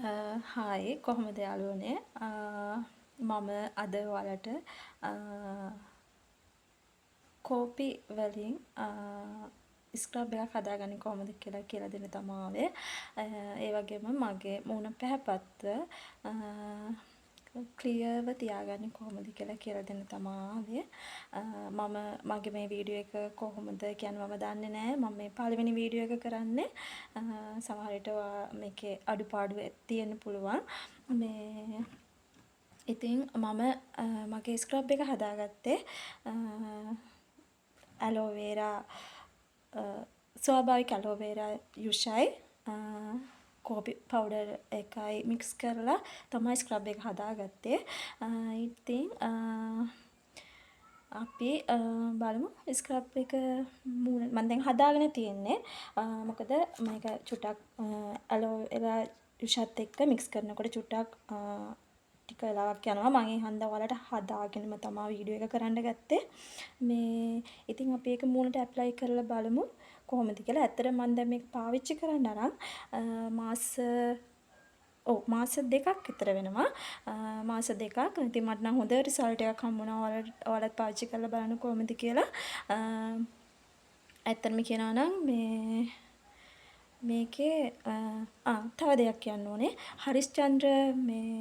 Hi කොහොමද යාළුවනේ මම අද ඔයාලට කෝපි වලින් ස්ක්‍රබ් එකක් හදාගන්නේ කොහොමද කියලා දෙන්න තමයි ආවේ. ඒ වගේම මගේ මූණ පැහැපත්ව ක්ලියර්ව තියාගන්නේ කොහොමද කියලා දෙන්න තමයි ආවේ. මම මගේ මේ වීඩියෝ එක කොහොමද කියන්නේ මම දන්නේ නැහැ. මම මේ පළවෙනි වීඩියෝ එක කරන්නේ. සමහර විට මේකේ අඩුපාඩු තියෙන්න පුළුවන්. මේ ඉතින් මම මගේ ස්ක්‍රබ් එක හදාගත්තේ ඇලෝවේරා ස්වාභාවික ඇලෝවේරා යුෂයි කෝපි පවුඩර් එකයි මික්ස් කරලා තමයි ස්ක්‍රබ් එක හදාගත්තේ. ඉතින් අපි බලමු ස්ක්‍රබ් එක මම දැන් හදාගෙන තියෙන්නේ. මොකද මේක චුට්ටක් ඇලෝවෙරා යුෂත් එක්ක මික්ස් කරනකොට චුට්ටක් ටික වෙලාවක් යනවා. මම ඒ හන්දා ඔයාලට හදාගෙනම තමයි වීඩියෝ එක කරන්න ගත්තේ. මේ ඉතින් අපි ඒක මූණට ඇප්ලයි කරලා බලමු කොහොමද කියලා. ඇත්තටම මම දැන් මේක පාවිච්චි කරන්න අරන් මාස දෙකක් විතර වෙනවා. මාස දෙකක්. ඉතින් මට නම් හොඳ රිසල්ට් එකක් හම්බුණා. ඔයාලත් පාවිච්චි කරලා බලන්න කොහොමද කියලා. ඇත්තටම කියනවා නම් මේකේ තව දෙයක් කියන්න ඕනේ. හරිස්චන්ද්‍ර මේ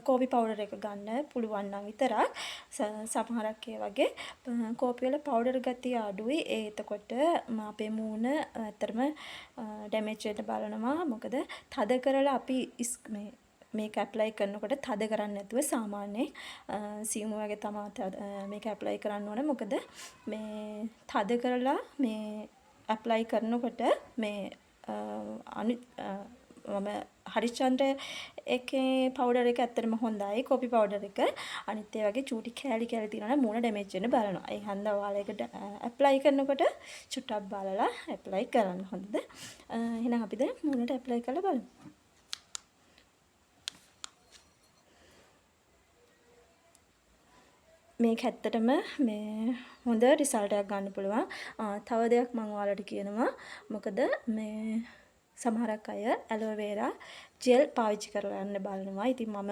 කෝපි පවුඩර් එක ගන්න පුළුවන් නම් විතරක් සමහරක් ඒ වගේ කෝපි වල පවුඩර් ගතිය අඩුයි. එතකොට අපේ මූණ ඇත්තටම ඩැමේජ් වෙන්න බලනවා. මොකද තද කරලා අපි මේක ඇප්ලයි කරනකොට තද කරන්නේ නැතුව සාමාන්‍යයෙන් සියුම් වගේ තමයි මේක ඇප්ලයි කරන්න ඕනේ. මොකද මේ තද කරලා මේ ඇප්ලයි කරනකොට මේ මම හරිචන්ද්‍ර එකේ පවුඩර් එක ඇත්තටම හොඳයි. කෝපි පවුඩර් එක. අනිත් ඒ වගේ චූටි කෑලි තියෙනවා නම් මූණ ඩැමේජ් වෙන්න බලනවා. ඒ හන්දා ඔයාලා ඒකට ඇප්ලයි කරනකොට චුට්ටක් බලලා ඇප්ලයි කරන්න හොඳද? එහෙනම් අපි දැන් මූණට ඇප්ලයි කරලා බලමු. මේක ඇත්තටම මේ හොඳ රිසල්ට් එකක් ගන්න පුළුවන්. තව දෙයක් මම ඔයාලට කියනවා. මොකද මේ සමහරක් අය ඇලෝවේරා ජෙල් පාවිච්චි කරලා යන්න බලනවා. ඉතින් මම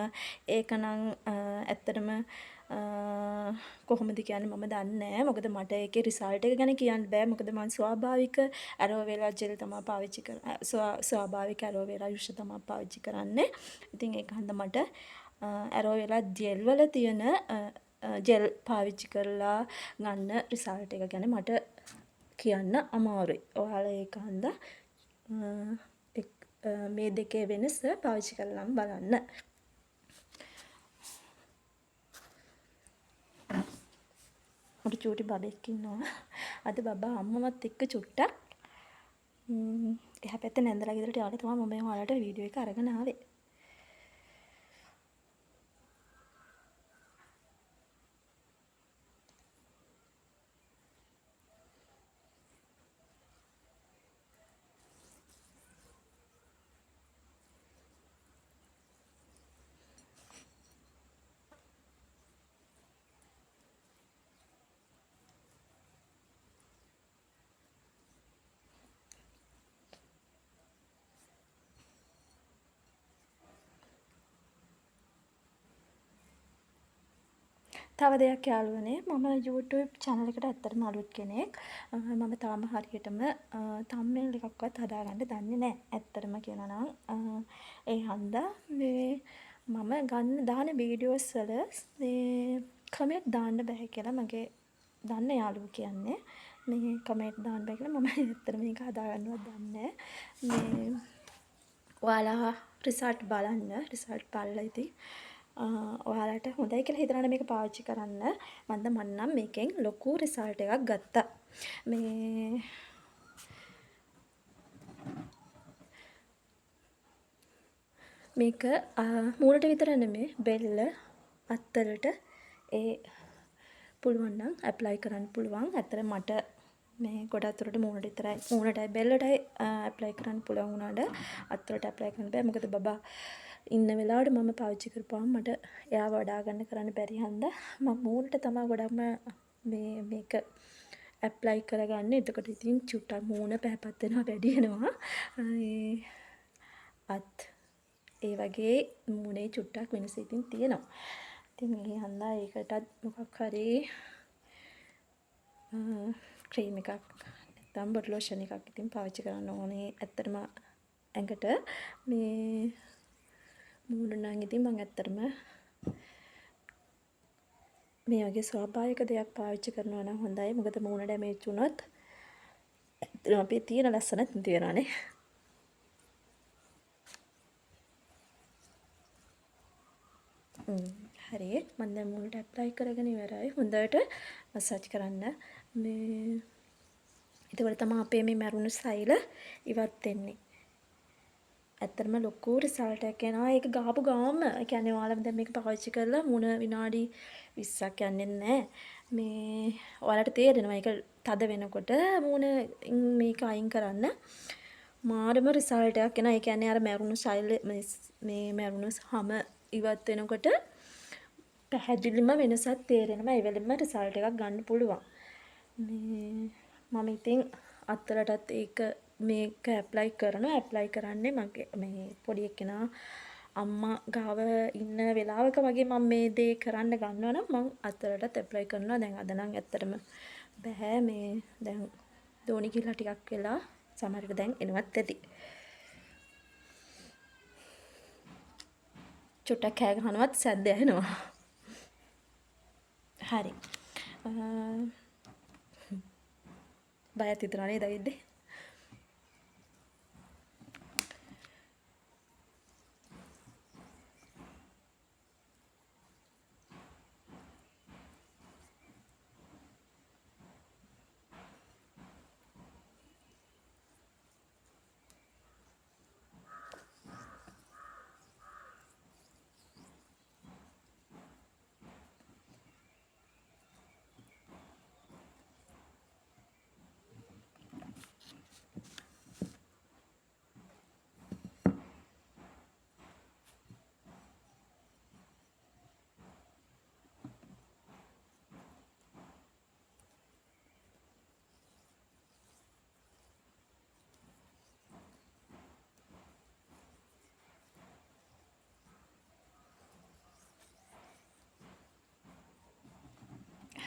ඒක නම් ඇත්තටම කොහොමද කියන්නේ මම දන්නේ නැහැ. මොකද මට ඒකේ රිසල්ට් එක ගැන කියන්න බෑ. මොකද මම ස්වාභාවික ඇලෝවේරා ජෙල් තමයි පාවිච්චි කරන්නේ. ස්වාභාවික ඇලෝවේරා යුෂ තමයි පාවිච්චි කරන්නේ. ඉතින් ඒක හන්ද මට ඇලෝවේරා ජෙල් වල තියෙන ජෙල් පාවිච්චි කරලා ගන්න රිසල්ට් එක ගැන මට කියන්න අමාරුයි. ඔයාලා ඒක හන්දා මේ දෙකේ වෙනස පාවිච්චි කරලා බලන්න. මට චූටි බබෙක් ඉන්නවා. අද බබා අම්මවත් එක්ක චුට්ටක් එහා පැත්තේ නැන්දලා ගෙදරට යවලා තමයි මම මේ ඔයාලට වීඩියෝ එක අරගෙන ආවේ. තව දෙයක් යාළුවනේ මම YouTube channel එකට ඇත්තටම අලුත් කෙනෙක්. මම තාම හරියටම thumbnail එකක්වත් හදාගන්න දන්නේ නැහැ. ඇත්තටම කියනවා නම් ඒ හන්දා මේ මම දාන වීඩියෝස් වල මේ කමෙන්ට් දාන්න බෑ කියලා මගේ දන්න යාළුවෝ කියන්නේ. මේ කමෙන්ට් දාන්න බෑ කියලා මම ඇත්තටම මේක හදාගන්නවත් දන්නේ නැහැ. මේ ඔයාලා රිසල්ට් බලන්න. රිසල්ට් බලලා ඉතින් ඔයාලට හොඳයි කියලා හිතනවා මේක පාවිච්චි කරන්න. මම නම් මේකෙන් ලොකු රිසල්ට් එකක් ගත්තා. මේක මූණට විතර නෙමෙයි බෙල්ල අත්වලට පුළුවන් නම් ඇප්ලයි කරන්න පුළුවන්. ඇත්තට මට මේ ගොඩක් දුරට මූණට විතරයි මූණටයි බෙල්ලටයි ඇප්ලයි කරන්න පුළුවන් වුණාට අත්වලට ඇප්ලයි කරන්න බෑ. මොකද බබා ඉන්න වෙලාවට මම පාවිච්චි කරපුවාම මට එයාව වඩා ගන්න කරන්න බැරි හන්දා මම මූණට තමයි ගොඩක්ම මේක ඇප්ලයි කරගන්නේ. එතකොට ඉතින් චුට්ටක් මූණ පැහැපත් වෙනවා වැඩි වෙනවා. ඒ වගේ මූණේ චුට්ටක් වෙනස ඉතින් තියෙනවා. ඉතින් ඒ හන්දා ඒකටත් මොකක් හරි ක්‍රීම් එකක් නැත්නම් බොඩි ලෝෂන් එකක් ඉතින් පාවිච්චි කරන්න ඕනේ. ඇත්තටම ඇඟට මේ මූණ නම් ඉතින් මම ඇත්තටම මේ වගේ ස්වාභාවික දෙයක් පාවිච්චි කරනවා නම් හොඳයි. මොකද මූණ ඩැමේජ් වුණොත් අපේ තියෙන ලස්සනත් තියනවානේ. හරි මම දැන් මූණට ඇප්ලයි කරගෙන ඉවරයි. හොඳට මසාජ් කරන්න. මේ එතකොට තමයි අපේ මේ මැරුණු සෛල ඉවත් වෙන්නේ. ඇත්තටම ලොකු රිසල්ට් එකක් එනවා. ඒක ගහපු ගාම කියන්නේ ඔයාලා දැන් මේක පාවිච්චි කරලා මුණ විනාඩි 20ක් යන්නේ නැහැ. මේ ඔයාලට තේරෙනවා ඒක තද වෙනකොට මුණ මේක අයින් කරන්න මාරම රිසල්ට් එකක් එනවා. ඒ කියන්නේ අර මැරුණු සෛල මේ මැරුණු හැම ඉවත් වෙනකොට පැහැදිලිම වෙනසක් තේරෙනවා. ඒ වෙලෙම රිසල්ට් එකක් ගන්න පුළුවන්. මේ මම ඉතින් අත්වලටත් ඒක මේක ඇප්ලයි කරනවා. ඇප්ලයි කරන්නේ මගේ මේ පොඩි එක්කෙනා අම්මා ගාව ඉන්න වෙලාවක වගේ මම මේ දේ කරන්න ගන්නවා නම් මම අත්වලටත් ඇප්ලයි කරනවා. දැන් අද නම් ඇත්තටම බෑ මේ දැන් දෝණි කියලා ටිකක් වෙලා සමහර විට දැන් එනවත් ඇති. චුට්ටක් කෑ ගහනවත් සද්ද ඇහෙනවා. හරි. බයත් හිතනවා නේද ඇවිද්දේ?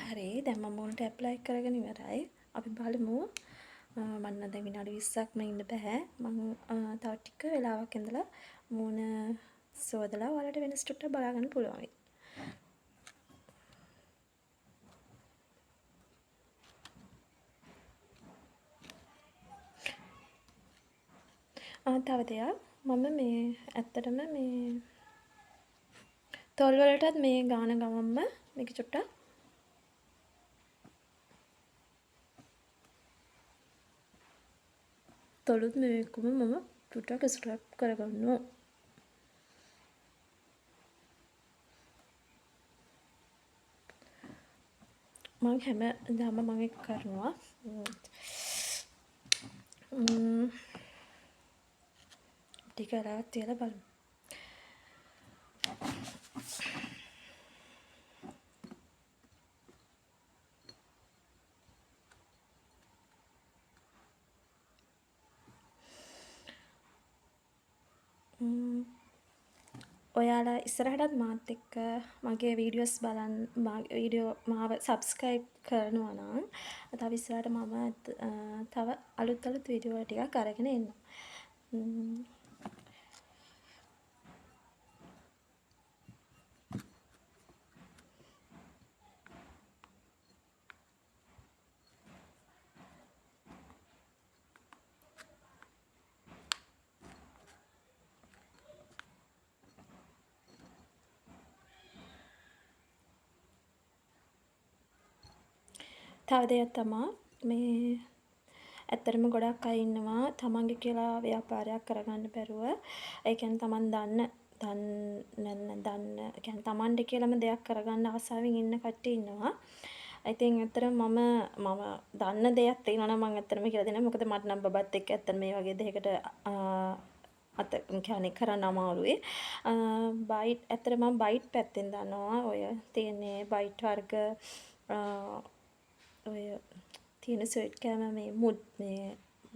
හරි දැන් මම මුණට ඇප්ලයි කරගෙන ඉවරයි. අපි බලමු. මම දැන් විනාඩි 20ක්ම ඉන්න බෑ. මම තව ටික වෙලාවක් ඉඳලා මුණ සෝදලා ඔයාලට වෙනස් ටිකක් බලා ගන්න පුළුවන්. තව දෙයක් මම මේ ඇත්තටම මේ තොල් වලටත් මේ ගාන ගමම්ම මේක චුට්ටක් තොලුත් මේකම මම චුට්ටක් ස්ක්‍රබ් කරගන්නවා. මම හැමදාම මම ඒක කරනවා. ටික වෙලාවක් තියලා බලමු. ඔයාලා ඉස්සරහටත් මාත් එක්ක මගේ වීඩියෝස් බලන්න වීඩියෝ මාව සබ්ස්ක්‍රයිබ් කරනවා නම් තව ඉස්සරහට මම තව අලුත් වීඩියෝ ටිකක් අරගෙන එන්නම්. තව දෙයක් තමයි මේ ඇත්තටම ගොඩක් අය ඉන්නවා තමන්ගේ කියලා ව්‍යාපාරයක් කරගන්න බැරුව ඒ කියන්නේ තමන් කියන්නේ තමන්ට කියලාම දෙයක් කරගන්න ආසාවෙන් ඉන්න කට්ටිය ඉන්නවා. ඉතින් ඇත්තටම මම දන්න දෙයක් තියෙනවා නම් මම ඇත්තටම කියලා දෙනවා. මොකද මට නම් බබත් එක්ක ඇත්තටම මේ වගේ දෙයකට අත කියන්නේ කරන්න අමාරුයි. බයිට් ඇත්තටම මම බයිට් පැත්තෙන් දන්නවා. ඔය තියෙන්නේ බයිට් වර්ග ඔය තියෙන ස්වීට් කෑම මේ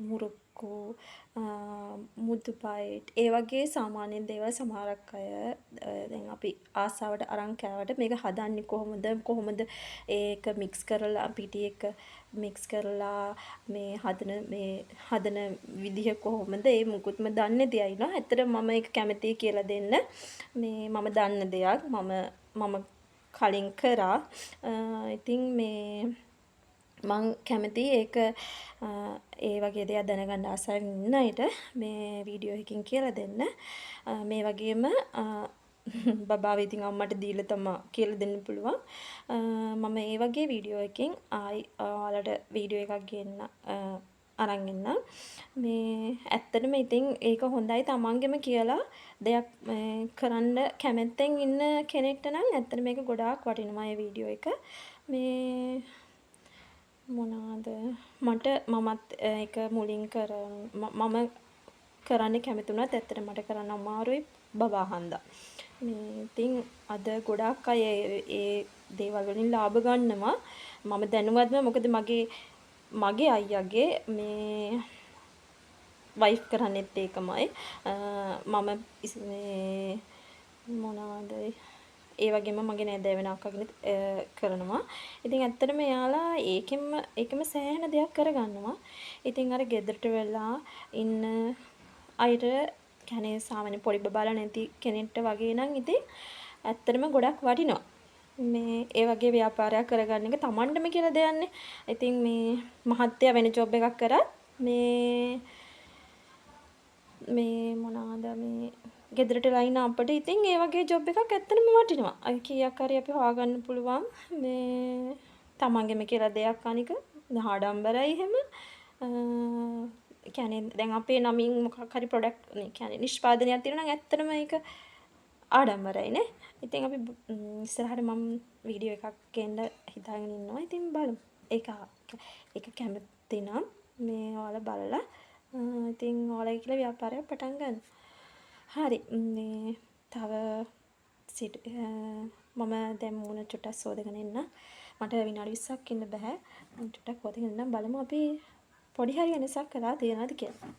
මුරුක්කු චක්කු මුදුපයිට් ඒ වගේ සාමාන්‍ය දේවල් සමහරක් අය දැන් අපි ආසාවට අරන් කෑවට මේක හදන්නේ කොහොමද ඒක මික්ස් කරලා පිටි එක මික්ස් කරලා මේ හදන විදිහ කොහොමද ඒ මුකුත්ම දන්නේ නැති අයලා ඇත්තට මම ඒක කැමතියි කියලා දෙන්න මේ මම දන්න දෙයක් මම කලින් කරා ඉතින් මේ මං කැමති ඒක ඒ වගේ දේවල් දැනගන්න ආසාවෙන් ඉන්න අයට මේ වීඩියෝ එකකින් කියලා දෙන්න. මේ වගේම බබාව ඉතින් අම්මට දීලා තමයි කියලා දෙන්න පුළුවන්. මම ඒ වගේ වීඩියෝ එකකින් ආයි ඔයාලට වීඩියෝ එකක් ගේන්න අරන් එන්න. මේ ඇත්තටම ඉතින් ඒක හොඳයි තමන්ගෙම කියලා දෙයක් කරන්න කැමැත්තෙන් ඉන්න කෙනෙක්ට නම් ඇත්තට මේක ගොඩාක් වටිනවා මේ වීඩියෝ එක. මේ මොනවාද මමත් ඒක මුලින් මම කරන්න කැමති වුණත් ඇත්තට මට කරන්න අමාරුයි බබා හන්දා. මේ ඉතින් අද ගොඩාක් අය ඒ දේවල් වලින් ලාභ ගන්නවා. මම දැනුවත්ම මොකද මගේ අයියාගේ මේ වයිෆ් කරන්නේත් ඒකමයි. මම මේ මොනවාද ඒ වගේම මගේ නෑදෑ වෙන අක්කගෙනුත් කරනවා. ඉතින් ඇත්තටම එයාලා ඒකෙම සෑහෙන දෙයක් කරගන්නවා. ඉතින් අර ගෙදරට වෙලා ඉන්න අයට කියන්නේ සාමාන්‍ය පොඩි බබාලා නැති කෙනෙක්ට වගේ නම් ඉතින් ඇත්තටම ගොඩක් වටිනවා. මේ ඒ වගේ ව්‍යාපාරයක් කරගන්න එක Tamandම කියලා දෙයන්නේ. ඉතින් මේ මහත්තයා වෙන ජොබ් එකක් කරත් මේ මොනවාද මේ ගෙදරට ලයින් අපිට ඉතින් ඒ වගේ ජොබ් එකක් ඇත්තටම වටිනවා. අය කීයක් හරි අපි හොයාගන්න පුළුවන්. මේ තමන්ගෙම කියලා දෙයක් අනික ආඩම්බරයි එහෙම. කියන්නේ දැන් අපේ නමින් මොකක් හරි ප්‍රොඩක්ට් කියන්නේ නිෂ්පාදනයක් තියෙනවා නම් ඇත්තටම ඒක ආඩම්බරයි නේ. ඉතින් අපි ඉස්සරහට මම වීඩියෝ එකක් ගේන්න හිතාගෙන ඉන්නවා. ඉතින් බලමු. ඒක කැමති නම් මේ ඔයාලා බලලා ඉතින් ඔයාලගේ කියලා ව්‍යාපාරයක් පටන් ගන්න. හරි මේ තව මම දැන් මූණ චුට්ටක් සෝදගෙන ඉන්න. මට විනාඩි 20ක් ඉන්න බෑ. මම චුට්ටක් හොදගෙන ඉන්න බලමු අපි පොඩි හරි වෙනසක් කරලා තියනවාද කියලා.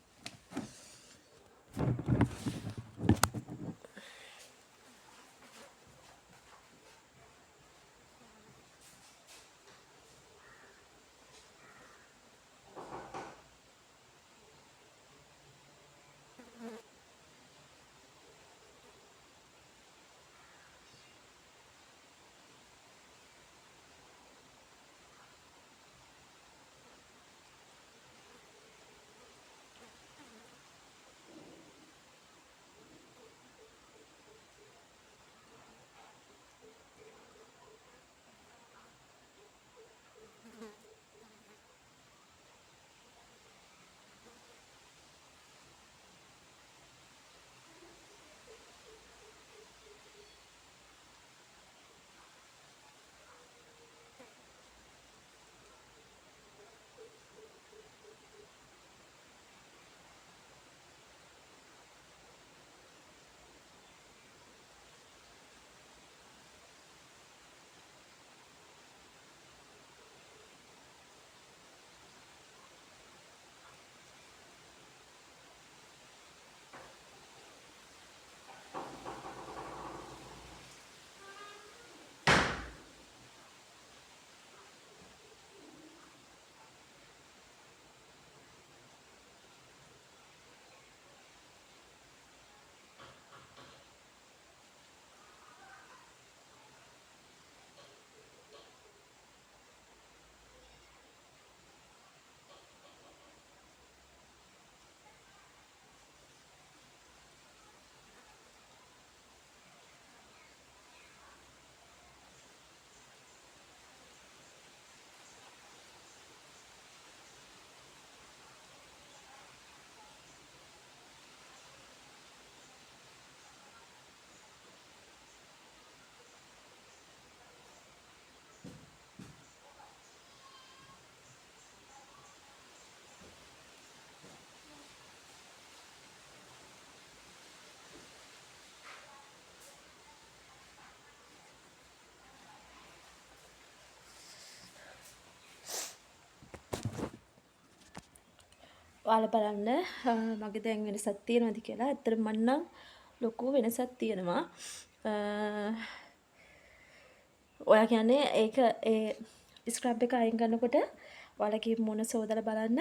ඔයාලා බලන්න මගේ දැන් වෙනසක් තියෙනවද කියලා. ඇත්තටම මම නම් ලොකු වෙනසක් තියෙනවා. ඔයා කියන්නේ ඒක ස්ක්‍රබ් එක අයින් කරනකොට ඔයාලගේ මුණ සෝදලා බලන්න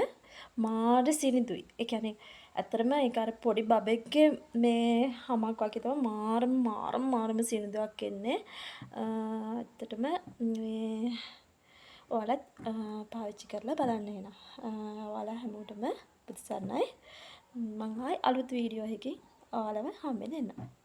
මාර සිනිඳුයි. ඒ කියන්නේ ඇත්තටම ඒක අර පොඩි බබෙක්ගේ මේ හමක් වගේ තමයි මාරම සිනිඳුවක් එන්නේ. ඇත්තටම මේ ඔයාලත් පාවිච්චි කරලා බලන්න එහෙනම්. ඔයාලා හැමෝටම පුද සරණයි. මම ආයි අලුත් වීඩියෝ එකකින් ඔයාලව හම්බෙන්න එන්නම්.